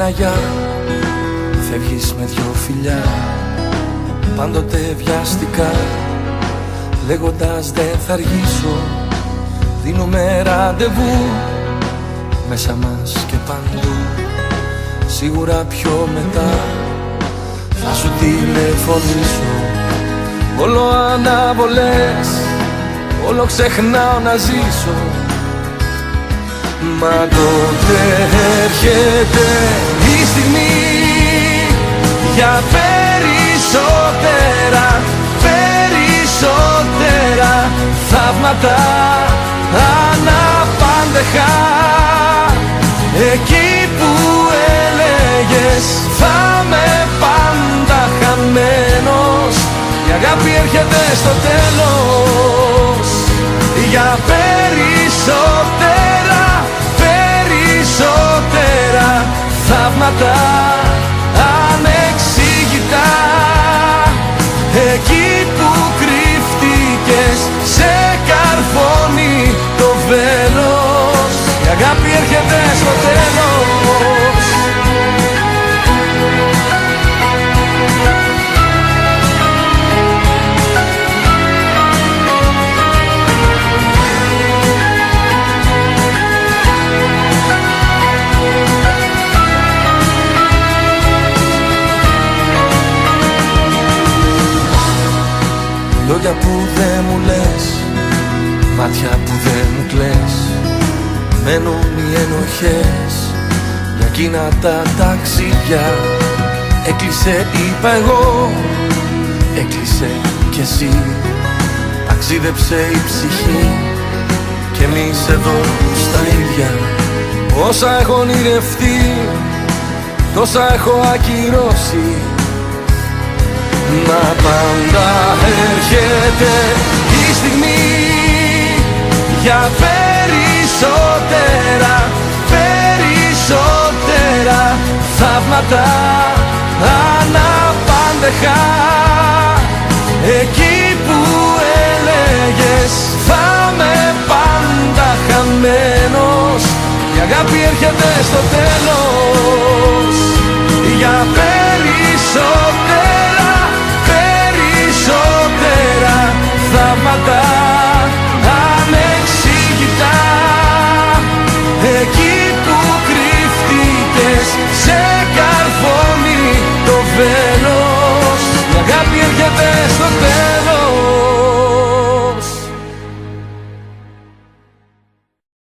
ένα γεια, φεύγεις με δυο φιλιά, πάντοτε βιαστικά, λέγοντας δεν θα αργήσω. Δίνουμε ραντεβού μέσα μας και παντού. Σίγουρα πιο μετά θα σου τηλεφωνήσω. Όλο αναβολές, όλο ξεχνάω να ζήσω. Μα τότε έρχεται η στιγμή για περισσότερα, περισσότερα θαύματα αναπάντεχα. Εκεί που έλεγες θα με πάντα χαμένος, η αγάπη έρχεται στο τέλος. Για περισσότερα, περισσότερα θαύματα ανεξήγητα. Εκεί που κρύφτηκες σε καρφώνει το βέλος, η αγάπη έρχεται στο τέλος. Λόγια που δεν μου λες, μάτια που δεν μου κλαις, μένουν οι ενοχές για εκείνα τα ταξίδια. Έκλεισε είπα εγώ, έκλεισε κι εσύ. Ταξίδεψε η ψυχή κι εμείς εδώ στα ίδια. Όσα έχω ονειρευτεί, τόσα έχω ακυρώσει. Μα πάντα έρχεται η στιγμή για περισσότερα, περισσότερα θαύματα αναπάντεχα. Εκεί που έλεγες θα με πάντα χαμένος, η αγάπη έρχεται στο τέλος. Για περισσότερα, περισσότερα θαύματα ανεξήγητα. Εκεί που κρύφτηκες σε καρφώνει το βέλος, η αγάπη έρχεται στο τέλος.